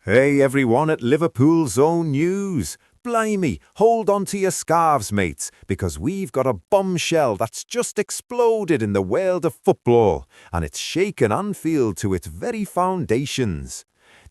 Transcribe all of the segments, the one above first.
Hey everyone at Liverpool's own news. Blimey, hold on to your scarves, mates, because we've got a bombshell that's just exploded in the world of football, and it's shaken Anfield to its very foundations.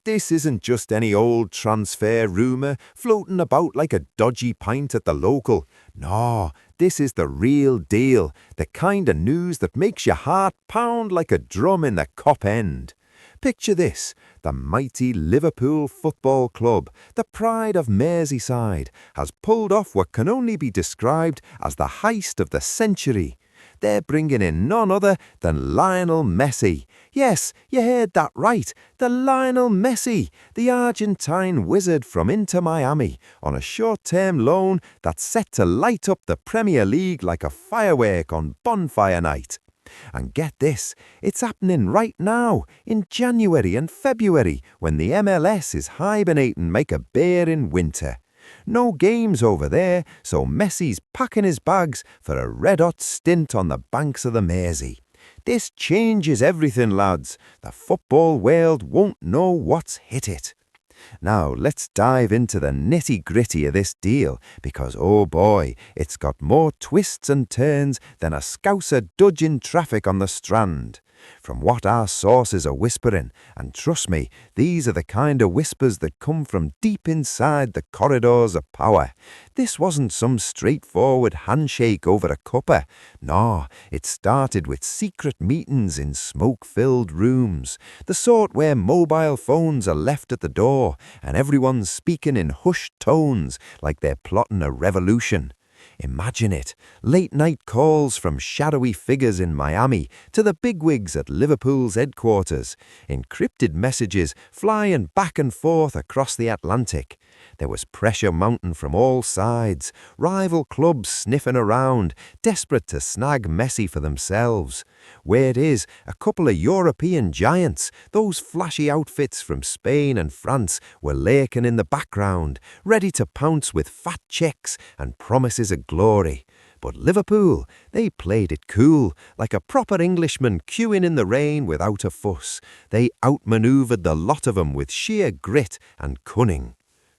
This isn't just any old transfer rumour floating about like a dodgy pint at the local. No, this is the real deal, the kind of news that makes your heart pound like a drum in the Cop End. Picture this, the mighty Liverpool Football Club, the pride of Merseyside, has pulled off what can only be described as the heist of the century. They're bringing in none other than Lionel Messi. Yes, you heard that right, the Lionel Messi, the Argentine wizard from Inter Miami, on a short-term loan that's set to light up the Premier League like a firework on bonfire night. And get this, it's happening right now, in January and February, when the MLS is hibernating like a bear in winter. No games over there, so Messi's packing his bags for a red-hot stint on the banks of the Mersey. This changes everything, lads. The football world won't know what's hit it. Now, let's dive into the nitty-gritty of this deal, because oh boy, it's got more twists and turns than a Scouser dodging traffic on the Strand. From what our sources are whispering, and trust me, these are the kind of whispers that come from deep inside the corridors of power. This wasn't some straightforward handshake over a cuppa. No, it started with secret meetings in smoke-filled rooms, the sort where mobile phones are left at the door and everyone's speaking in hushed tones like they're plotting a revolution. Imagine it, late-night calls from shadowy figures in Miami to the bigwigs at Liverpool's headquarters, encrypted messages flying back and forth across the Atlantic. There was pressure mounting from all sides, rival clubs sniffing around, desperate to snag Messi for themselves. Where it is, a couple of European giants, those flashy outfits from Spain and France, were lurking in the background, ready to pounce with fat checks and promises of glory. But Liverpool, they played it cool, like a proper Englishman queuing in the rain without a fuss. They outmanoeuvred the lot of 'em with sheer grit and cunning.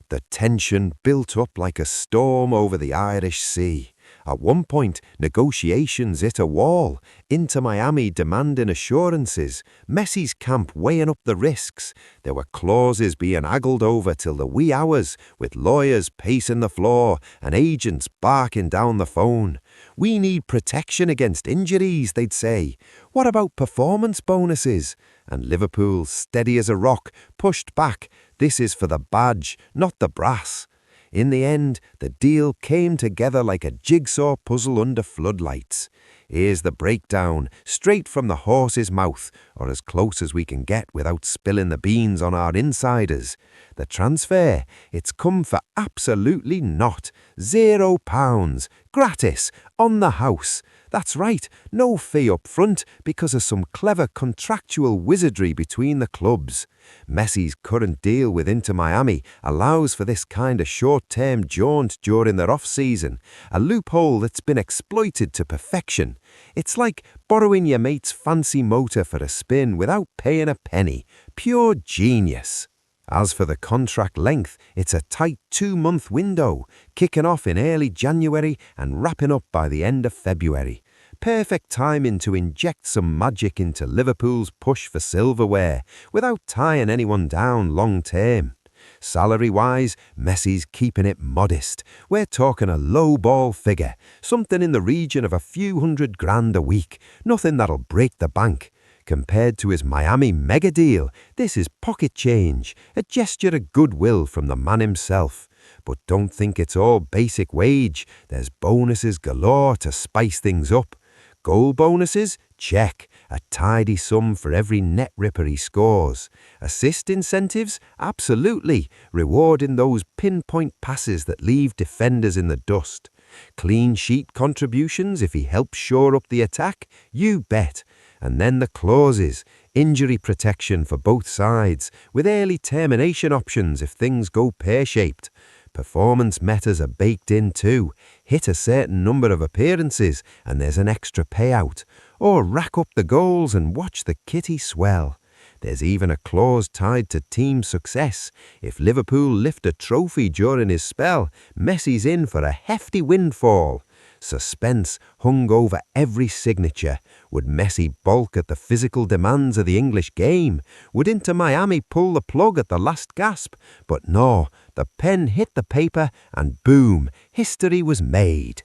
The tension built up like a storm over the Irish Sea. At one point, negotiations hit a wall, Inter Miami demanding assurances, Messi's camp weighing up the risks. There were clauses being haggled over till the wee hours, with lawyers pacing the floor and agents barking down the phone. We need protection against injuries, they'd say. What about performance bonuses? And Liverpool, steady as a rock, pushed back. This is for the badge, not the brass. In the end, the deal came together like a jigsaw puzzle under floodlights. Here's the breakdown, straight from the horse's mouth, or as close as we can get without spilling the beans on our insiders. The transfer, it's come for absolutely naught. £0. Gratis, on the house. That's right, no fee up front because of some clever contractual wizardry between the clubs. Messi's current deal with Inter Miami allows for this kind of short-term jaunt during their off-season, a loophole that's been exploited to perfection. It's like borrowing your mate's fancy motor for a spin without paying a penny. Pure genius. As for the contract length, it's a tight 2-month window, kicking off in early January and wrapping up by the end of February. Perfect timing to inject some magic into Liverpool's push for silverware, without tying anyone down long term. Salary-wise, Messi's keeping it modest. We're talking a low-ball figure, something in the region of a few $100,000 a week, nothing that'll break the bank. Compared to his Miami mega deal, this is pocket change, a gesture of goodwill from the man himself. But don't think it's all basic wage. There's bonuses galore to spice things up. Goal bonuses? Check. A tidy sum for every net ripper he scores. Assist incentives? Absolutely. Rewarding those pinpoint passes that leave defenders in the dust. Clean sheet contributions if he helps shore up the attack? You bet. And then the clauses, injury protection for both sides, with early termination options if things go pear-shaped. Performance metas are baked in too. Hit a certain number of appearances and there's an extra payout. Or rack up the goals and watch the kitty swell. There's even a clause tied to team success. If Liverpool lift a trophy during his spell, Messi's in for a hefty windfall. Suspense hung over every signature. Would Messi balk at the physical demands of the English game? Would Inter Miami pull the plug at the last gasp? But no, the pen hit the paper and boom, history was made.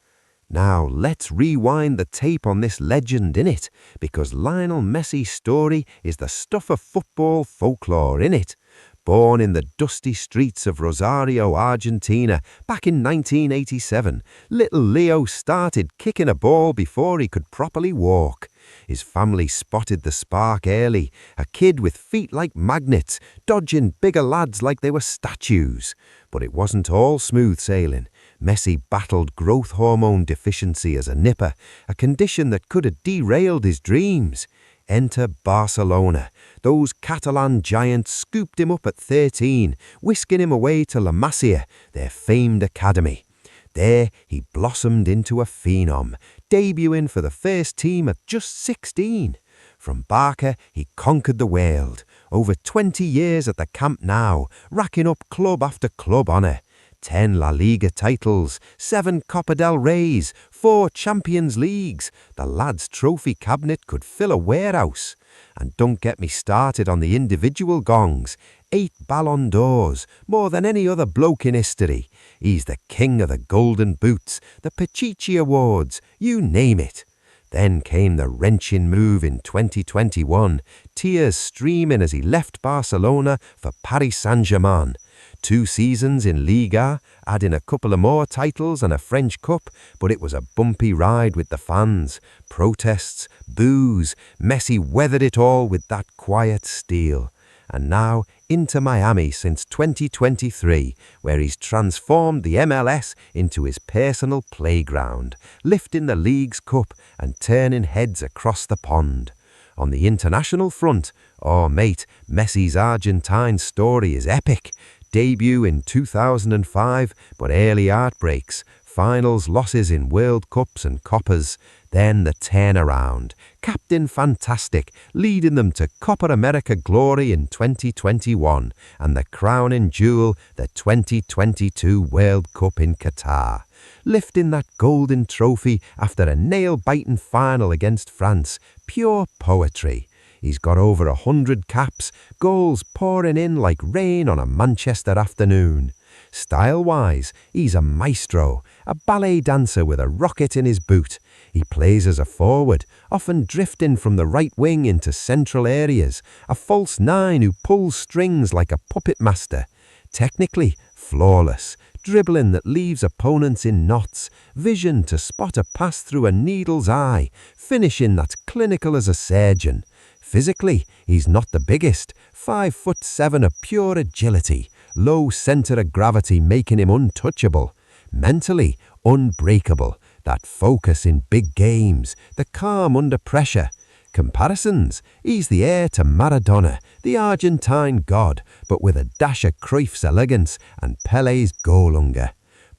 Now let's rewind the tape on this legend innit, because Lionel Messi's story is the stuff of football folklore innit. Born in the dusty streets of Rosario, Argentina, back in 1987, little Leo started kicking a ball before he could properly walk. His family spotted the spark early, a kid with feet like magnets, dodging bigger lads like they were statues. But it wasn't all smooth sailing. Messi battled growth hormone deficiency as a nipper, a condition that could have derailed his dreams. Enter Barcelona. Those Catalan giants scooped him up at 13, whisking him away to La Masia, their famed academy. There he blossomed into a phenom, debuting for the first team at just 16. From Barca, he conquered the world. Over 20 years at the Camp Nou, racking up club after club honour. 10 La Liga titles, 7 Copa del Reys, 4 Champions Leagues. The lad's trophy cabinet could fill a warehouse. And don't get me started on the individual gongs. 8 Ballon d'Ors, more than any other bloke in history. He's the king of the Golden Boots, the Pichichi Awards, you name it. Then came the wrenching move in 2021, tears streaming as he left Barcelona for Paris Saint-Germain. 2 seasons in Liga, adding a couple of more titles and a French Cup, but it was a bumpy ride with the fans. Protests, boos, Messi weathered it all with that quiet steel. And now into Miami since 2023, where he's transformed the MLS into his personal playground, lifting the league's cup and turning heads across the pond. On the international front, oh mate, Messi's Argentine story is epic. Debut in 2005, but early heartbreaks, finals losses in World Cups and Copas, then the turnaround. Captain Fantastic, leading them to Copa America glory in 2021, and the crowning jewel, the 2022 World Cup in Qatar. Lifting that golden trophy after a nail-biting final against France, pure poetry. He's got over 100 caps, goals pouring in like rain on a Manchester afternoon. Style-wise, he's a maestro, a ballet dancer with a rocket in his boot. He plays as a forward, often drifting from the right wing into central areas, a false 9 who pulls strings like a puppet master. Technically, flawless, dribbling that leaves opponents in knots, vision to spot a pass through a needle's eye, finishing that's clinical as a surgeon. Physically, he's not the biggest, 5'7" of pure agility, low centre of gravity making him untouchable. Mentally, unbreakable, that focus in big games, the calm under pressure. Comparisons, he's the heir to Maradona, the Argentine god, but with a dash of Cruyff's elegance and Pele's goal hunger.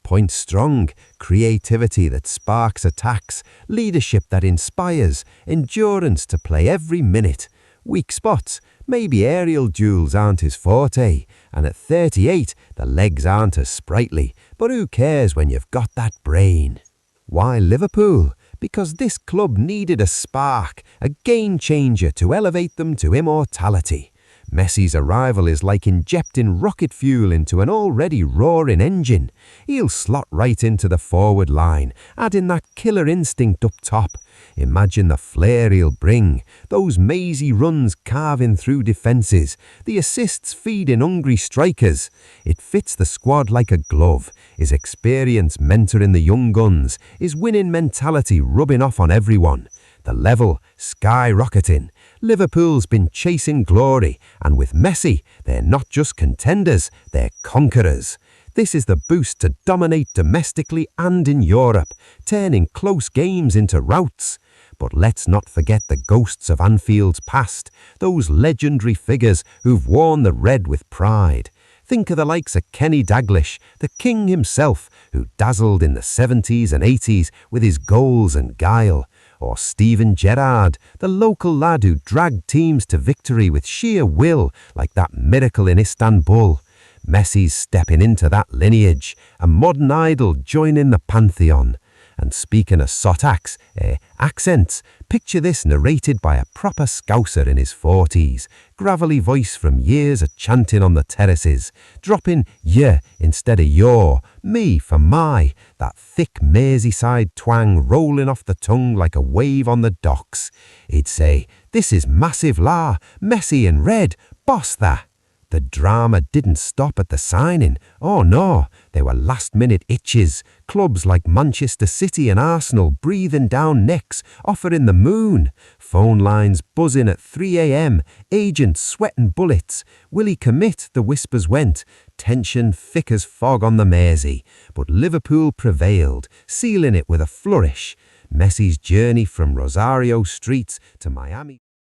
Point strong, creativity that sparks attacks, leadership that inspires, endurance to play every minute. Weak spots, maybe aerial duels aren't his forte, and at 38 the legs aren't as sprightly, but who cares when you've got that brain? Why Liverpool? Because this club needed a spark, a game changer to elevate them to immortality. Messi's arrival is like injecting rocket fuel into an already roaring engine. He'll slot right into the forward line, adding that killer instinct up top. Imagine the flair he'll bring, those mazy runs carving through defences, the assists feeding hungry strikers. It fits the squad like a glove, his experience mentoring the young guns, his winning mentality rubbing off on everyone. The level skyrocketing. Liverpool's been chasing glory, and with Messi, they're not just contenders, they're conquerors. This is the boost to dominate domestically and in Europe, turning close games into routs. But let's not forget the ghosts of Anfield's past, those legendary figures who've worn the red with pride. Think of the likes of Kenny Dalglish, the king himself, who dazzled in the 70s and 80s with his goals and guile. Or Steven Gerrard, the local lad who dragged teams to victory with sheer will, like that miracle in Istanbul. Messi's stepping into that lineage, a modern idol joining the pantheon. And speaking of sotax, accents, picture this narrated by a proper Scouser in his 40s, gravelly voice from years of chanting on the terraces, dropping "ye" instead of "your," "me" for "my," that thick Merseyside twang rolling off the tongue like a wave on the docks. He'd say, "This is massive la, Messi in red, boss that." The drama didn't stop at the signing. Oh no, there were last-minute itches. Clubs like Manchester City and Arsenal breathing down necks, offering the moon. Phone lines buzzing at 3 a.m. Agents sweating bullets. Will he commit? The whispers went. Tension thick as fog on the Mersey. But Liverpool prevailed, sealing it with a flourish. Messi's journey from Rosario streets to Miami.